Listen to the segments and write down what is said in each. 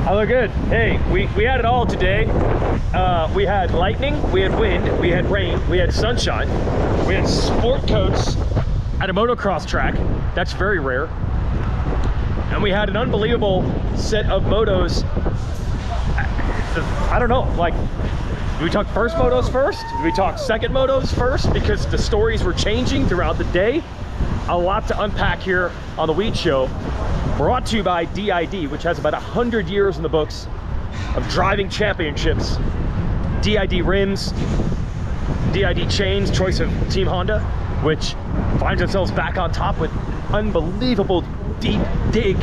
I look good. Hey, we had it all today. We had lightning, we had wind, we had rain, we had sunshine, we had sport coats at a motocross track. That's very rare. And we had an unbelievable set of motos. I don't know, like, do we talk first motos first? Do we talk second motos first? Because the stories were changing throughout the day. A lot to unpack here on the Weege Show. Brought to you by DID, which has about 100 years in the books of driving championships. DID rims, DID chains, choice of Team Honda, which finds themselves back on top with unbelievable deep dig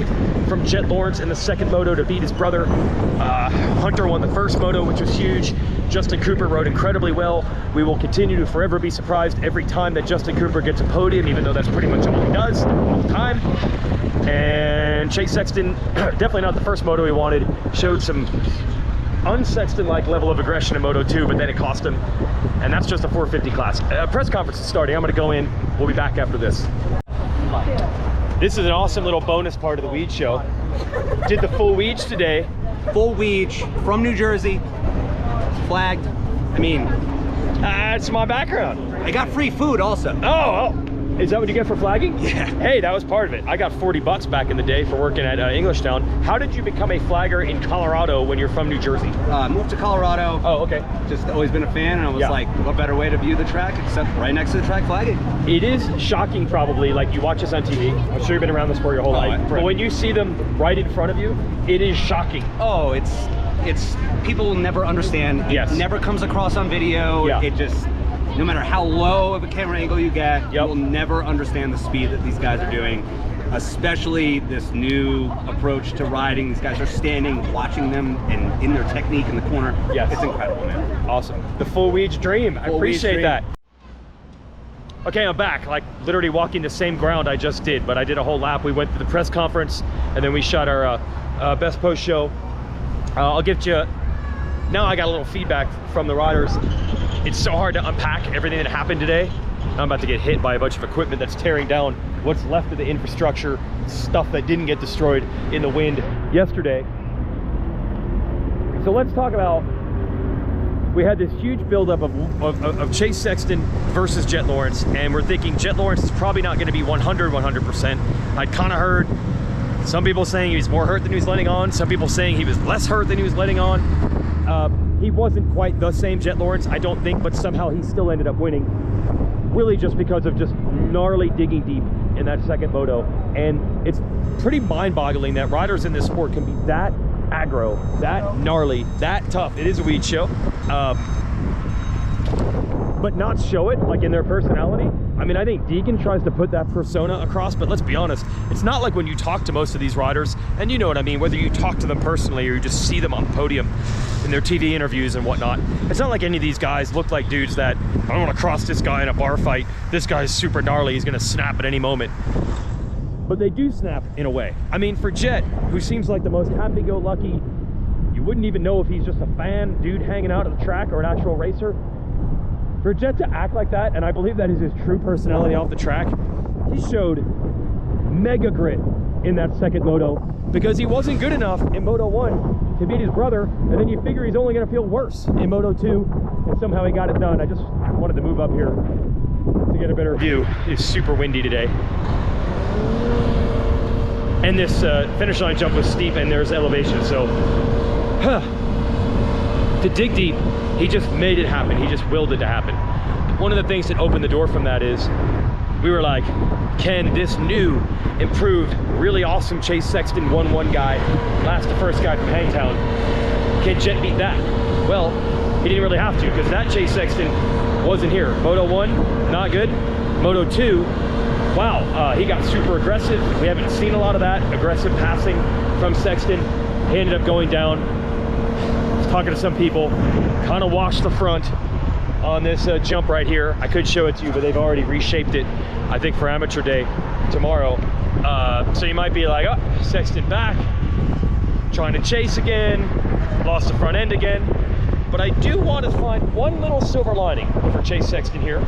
from Jett Lawrence in the second moto to beat his brother. Hunter won the first moto, which was huge. Justin Cooper rode incredibly well. We will continue to forever be surprised every time that Justin Cooper gets a podium, even though that's pretty much all he does all the time. And Chase Sexton, definitely not the first moto he wanted, showed some un-Sexton-like level of aggression in Moto 2, but then it cost him. And that's just a 450 class. Press conference is starting. I'm gonna go in. We'll be back after this. This is an awesome little bonus part of the Weege Show. Did the full Weege today. Full Weege from New Jersey, flagged. I mean, that's my background. I got free food also. Oh. Is that what you get for flagging? Yeah. Hey, that was part of it. I got 40 bucks back in the day for working at Englishtown. How did you become a flagger in Colorado when you're from New Jersey? Moved to Colorado. Oh, okay. Just always been a fan, and I was like, what better way to view the track except right next to the track flagging? It is shocking, probably, like you watch this on TV. I'm sure you've been around the sport your whole life. But when you see them right in front of you, it is shocking. Oh, it's people will never understand. Yes. It never comes across on video. Yeah. It just, no matter how low of a camera angle you get, you will never understand the speed that these guys are doing, especially this new approach to riding. These guys are standing, watching them, and in their technique in the corner. Yes. It's incredible, man. Awesome. The full Weege dream. I appreciate that. Okay, I'm back. Like literally walking the same ground I just did, but I did a whole lap. We went to the press conference, and then we shot our best post show. I'll give you, now I got a little feedback from the riders. It's so hard to unpack everything that happened today. I'm about to get hit by a bunch of equipment that's tearing down what's left of the infrastructure, stuff that didn't get destroyed in the wind yesterday. So let's talk about, we had this huge buildup of Chase Sexton versus Jett Lawrence, and we're thinking Jett Lawrence is probably not going to be 100%. I'd kind of heard some people saying he was more hurt than he was letting on, some people saying he was less hurt than he was letting on. He wasn't quite the same Jett Lawrence, I don't think, but somehow he still ended up winning. Really just because of just gnarly digging deep in that second moto. And it's pretty mind-boggling that riders in this sport can be that aggro, that gnarly, that tough. It is a Weege Show. But not show it like in their personality. I mean, I think Deegan tries to put that persona across, but let's be honest, it's not like when you talk to most of these riders, and you know what I mean, whether you talk to them personally or you just see them on the podium in their TV interviews and whatnot, it's not like any of these guys look like dudes that, I don't want to cross this guy in a bar fight, this guy's super gnarly, he's gonna snap at any moment. But they do snap in a way. I mean, for Jett, who seems like the most happy-go-lucky, you wouldn't even know if he's just a fan dude hanging out at the track or an actual racer. For Jett to act like that, and I believe that is his true personality off the track, he showed mega grit in that second moto because he wasn't good enough in Moto 1 to beat his brother, and then you figure he's only going to feel worse in Moto 2, and somehow he got it done. I just wanted to move up here to get a better view. It's super windy today. And this finish line jump was steep and there's elevation, so to dig deep, he just made it happen. He just willed it to happen. One of the things that opened the door from that is we were like, can this new, improved, really awesome Chase Sexton 1-1 guy, last the first guy from Hangtown, can Jett beat that? Well, he didn't really have to because that Chase Sexton wasn't here. Moto 1, not good. Moto 2, wow, he got super aggressive. We haven't seen a lot of that aggressive passing from Sexton. He ended up going down. Talking to some people, kind of washed the front on this jump right here. I could show it to you, but they've already reshaped it, I think, for amateur day tomorrow. So you might be like, oh, Sexton back, trying to chase again, lost the front end again. But I do want to find one little silver lining for Chase Sexton here.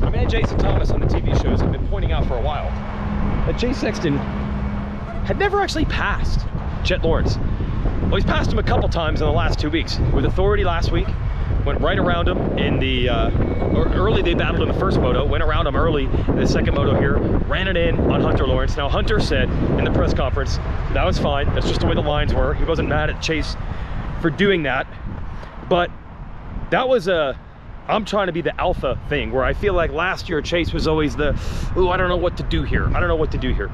I mean, Jason Thomas on the TV shows have been pointing out for a while that Chase Sexton had never actually passed Jett Lawrence. Well, he's passed him a couple times in the last 2 weeks. With authority last week, went right around him in the, early they battled in the first moto, went around him early in the second moto here, ran it in on Hunter Lawrence. Now Hunter said in the press conference, that was fine, that's just the way the lines were. He wasn't mad at Chase for doing that, but that was I'm trying to be the alpha thing, where I feel like last year Chase was always the, oh, I don't know what to do here. I don't know what to do here.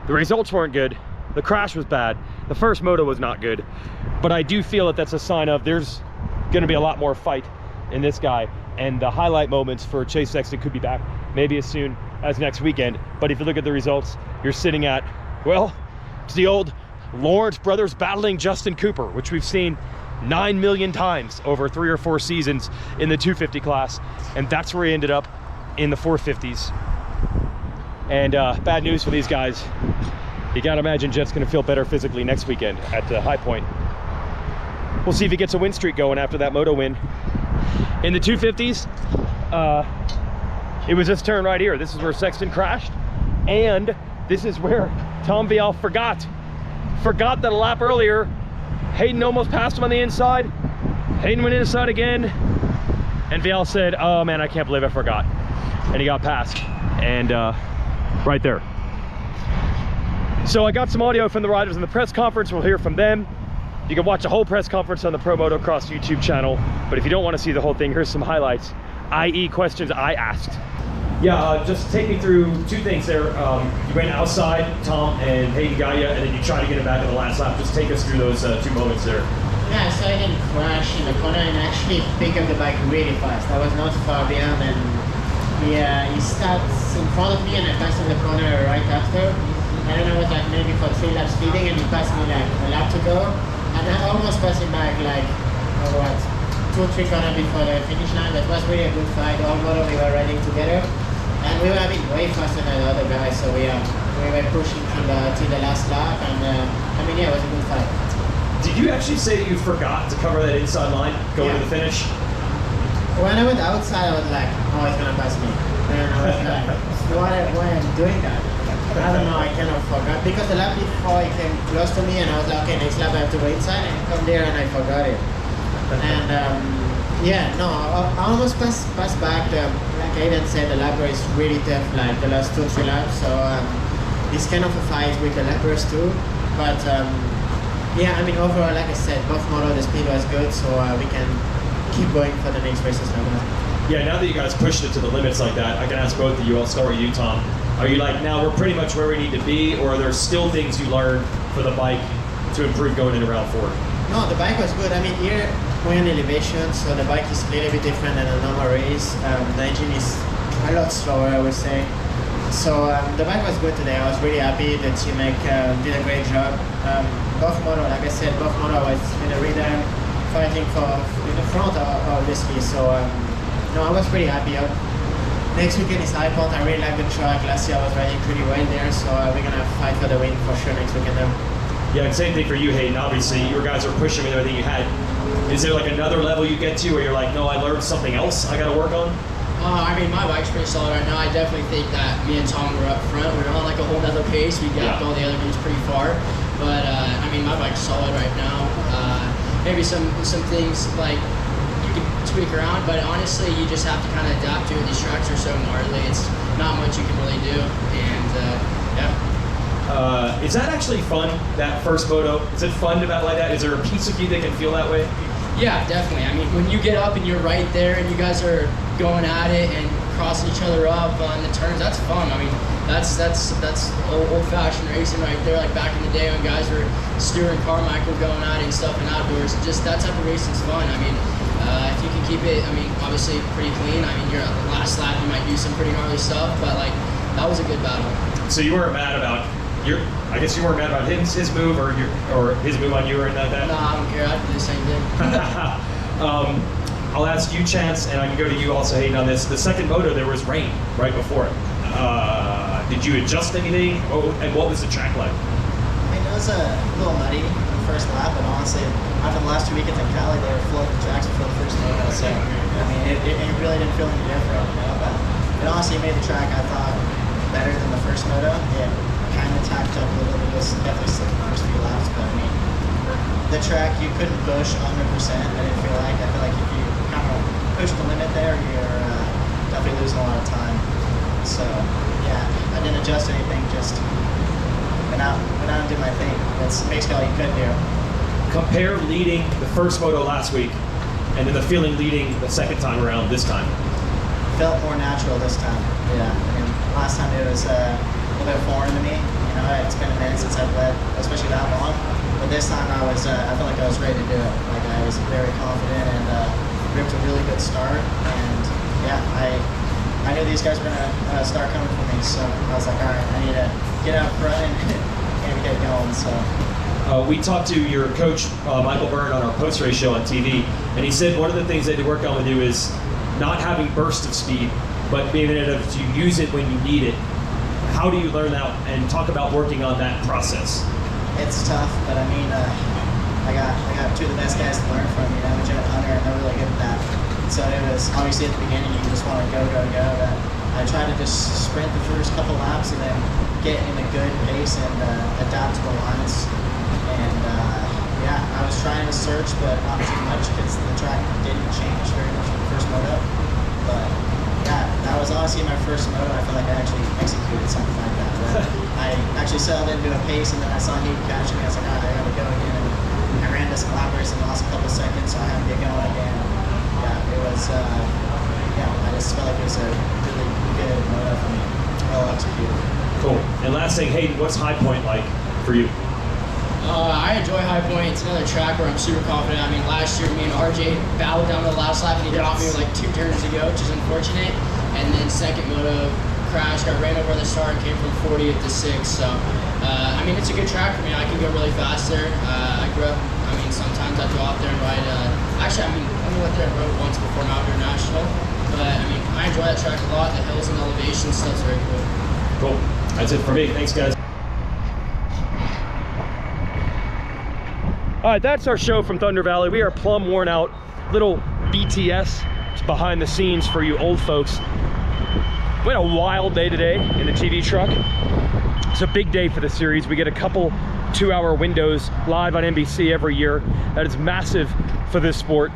The results weren't good. The crash was bad. The first moto was not good. But I do feel that that's a sign of there's gonna be a lot more fight in this guy. And the highlight moments for Chase Sexton could be back maybe as soon as next weekend. But if you look at the results, you're sitting at, well, it's the old Lawrence brothers battling Justin Cooper, which we've seen 9 million times over 3 or 4 seasons in the 250 class, and that's where he ended up in the 450s. And bad news for these guys. You gotta imagine Jett's gonna feel better physically next weekend at High Point. We'll see if he gets a win streak going after that moto win. In the 250s, it was this turn right here. This is where Sexton crashed, and this is where Tom Vialle forgot that a lap earlier Haiden almost passed him on the inside. Haiden went inside again, and Vialle said, oh man, I can't believe I forgot. And he got passed, and right there. So I got some audio from the riders in the press conference. We'll hear from them. You can watch the whole press conference on the Pro Motocross YouTube channel, but if you don't want to see the whole thing, here's some highlights, i.e. questions I asked. Yeah, just take me through 2 things there. You went outside, Tom and Haiden got you, and then you tried to get him back in the last lap. Just take us through those 2 moments there. Yeah, so I didn't crash in the corner and actually pick up the bike really fast. I was not far behind, and he starts in front of me and I passed in the corner right after. I don't know, it was like maybe for 3 laps speeding, and he passed me like a lap to go. And I almost passed him back like, 2 or 3 corners before the finish line. That was really a good fight. All moto we were riding together. And we were having way faster than the other guys, so we were pushing till the last lap, and I mean, yeah, it was a good fight. Did you actually say that you forgot to cover that inside line going to the finish? When I went outside, I was like, oh, it's gonna pass me. And I was like, why am I doing that? I don't know, I kind of forgot. Because the lap before he came close to me, and I was like, okay, next lap I have to go inside, and come there, and I forgot it. And yeah, no, I almost passed back. Like Haiden said, the lapper is really tough, like the last 2 or 3 laps. So it's kind of a fight with the lappers too. But yeah, I mean, overall, like I said, both moto, the speed was good, so we can keep going for the next races like that. Yeah, now that you guys pushed it to the limits like that, I can ask both of you. I'll start with you, Tom. Are you like, now we're pretty much where we need to be, or are there still things you learned for the bike to improve going into round 4? No, the bike was good. I mean, here we're in elevation, so the bike is a little bit different than a normal race. The engine is a lot slower, I would say. So the bike was good today. I was really happy. The team did a great job. Both moto, like I said, both moto was in the rhythm, fighting in the front, obviously. So no, I was pretty happy. Next weekend is High Point. I really like the track. Last year I was riding pretty well there, so we're gonna fight for the win for sure next weekend there. Yeah, and same thing for you, Haiden. Obviously, your guys are pushing with everything you had. Is there like another level you get to where you're like, no, I learned something else I got to work on? I mean, my bike's pretty solid right now. I definitely think that me and Tom were up front. We're on like a whole other pace. We got all the other groups pretty far. But I mean, my bike's solid right now. Maybe some things like you can tweak around, but honestly, you just have to kind of adapt to it. These tracks are so gnarly. It's not much you can really do. And yeah. Is that actually fun, that first moto? Is it fun to battle like that? Is there a piece of you that can feel that way? Yeah, definitely. I mean, when you get up and you're right there and you guys are going at it and crossing each other up on the turns, that's fun. I mean, that's old-fashioned racing right there, like back in the day when guys were Stewart and Carmichael going at it and stuff in outdoors. Just that type of racing's fun. I mean, if you can keep it, I mean, obviously pretty clean. I mean, you're at the last lap, you might do some pretty gnarly stuff, but like, that was a good battle. So you weren't mad about I guess you weren't mad about his move or his move on you or anything like that? No, I don't care. I'd do the same thing. I'll ask you, Chance, and I can go to you also, Haiden, on this. The second moto, there was rain right before it. Did you adjust anything? And what was the track like? I mean, it was a little muddy the first lap, but honestly, after the last 2 weekends in Cali, they were floating the tracks before the first moto. So, I mean, it really didn't feel any different, you know? But it honestly made the track, I thought, better than the first moto. It kind of tacked up a little bit. It was definitely slick the first few laps, but I mean, the track, you couldn't push 100%. I feel like if you kind of push the limit there, you're definitely losing a lot of time. So yeah, I didn't adjust anything, just went out and did my thing. That's basically all you could do. Compare leading the first moto last week and then the feeling leading the second time around this time. Felt more natural this time. Yeah, I mean, last time it was a little bit foreign to me. You know, it's been a minute since I've led, especially that long. But this time I felt like I was ready to do it. Like I was very confident and ripped a really good start. And yeah, I knew these guys were gonna start coming for me. So I was like, all right, I need to get out front and get going. So. We talked to your coach, Michael Byrne, on our post-race show on TV, and he said one of the things they had to work on with you is not having bursts of speed, but being able to use it when you need it. How do you learn that, and talk about working on that process? It's tough, but I mean, I got two of the best guys to learn from. You know, Jett and Hunter, and they're really good at that. So it was obviously at the beginning you just want to go. But I tried to just sprint the first couple laps and then get in a good pace and adapt to the lines. And yeah, I was trying to search, but not too much because the track didn't change very much from the first moto. But yeah, that was honestly my first moto. I feel like I actually executed something like that. I actually settled into a pace, and then I saw Haiden catching me. I was like, all right, I gotta go again. And I ran to some lap race and lost a couple seconds, so I had to get going again. Yeah, it was. Yeah, I just felt like it was a really good moto for me. Well executed. Cool. And last thing, Haiden, what's High Point like for you? I enjoy High Point. It's another track where I'm super confident. I mean, last year me and RJ battled down to the last lap, and he dropped me with like 2 turns to go, which is unfortunate. And then second moto crash, got ran over at the start, came from 40th to 6th. So, I mean, it's a good track for me. I can go really fast there. I grew up. I mean, sometimes I go out there and ride. Actually, I mean, I only went there and rode once before Mount National. But I mean, I enjoy that track a lot. The hills and elevation stuff's very cool. Cool. That's it for me. Thanks, guys. All right, that's our show from Thunder Valley. We are plumb worn out. Little BTS, it's behind the scenes for you old folks. We had a wild day today in the TV truck. It's a big day for the series. We get a couple 2-hour windows live on NBC every year. That is massive for this sport.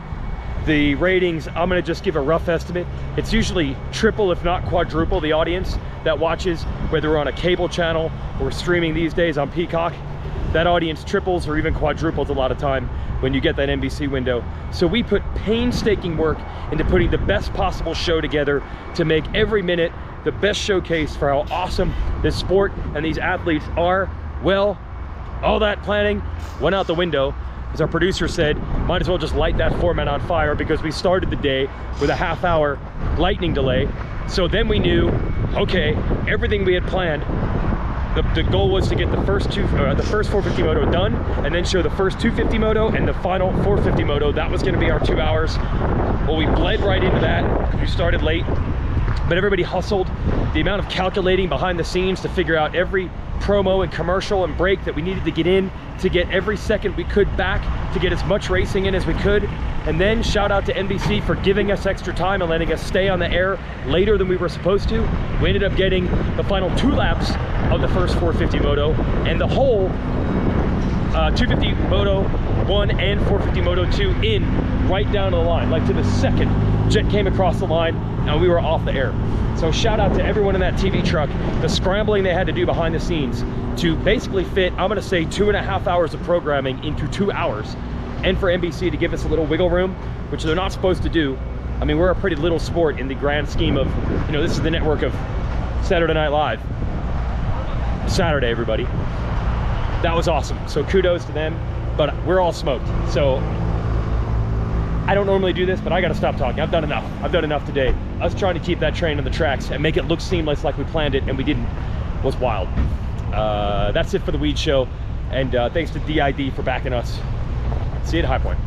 The ratings, I'm gonna just give a rough estimate. It's usually triple, if not quadruple, the audience that watches, whether we're on a cable channel or streaming these days on Peacock. That audience triples or even quadruples a lot of time when you get that NBC window. So we put painstaking work into putting the best possible show together to make every minute the best showcase for how awesome this sport and these athletes are. Well, all that planning went out the window. As our producer said, might as well just light that format on fire because we started the day with a half-hour lightning delay. So then we knew, okay, everything we had planned, the goal was to get the first 450 moto done and then show the first 250 moto and the final 450 moto. That was going to be our 2 hours. Well, we bled right into that. We started late, but everybody hustled. The amount of calculating behind the scenes to figure out every promo and commercial and break that we needed to get in to get every second we could back to get as much racing in as we could. And then shout out to NBC for giving us extra time and letting us stay on the air later than we were supposed to. We ended up getting the final 2 laps of the first 450 moto and the whole 250 moto 1 and 450 moto 2 in right down to the line, like to the second Jett came across the line and we were off the air. So shout out to everyone in that TV truck, the scrambling they had to do behind the scenes to basically fit, I'm gonna say 2.5 hours of programming into 2 hours. And for NBC to give us a little wiggle room, which they're not supposed to do. I mean, we're a pretty little sport in the grand scheme of, you know, this is the network of Saturday Night Live. Saturday, everybody. That was awesome. So kudos to them, but we're all smoked. So I don't normally do this, but I gotta stop talking. I've done enough. I've done enough today. Us trying to keep that train on the tracks and make it look seamless like we planned it and we didn't was wild. That's it for the Weege show. And thanks to DID for backing us. See you at High Point.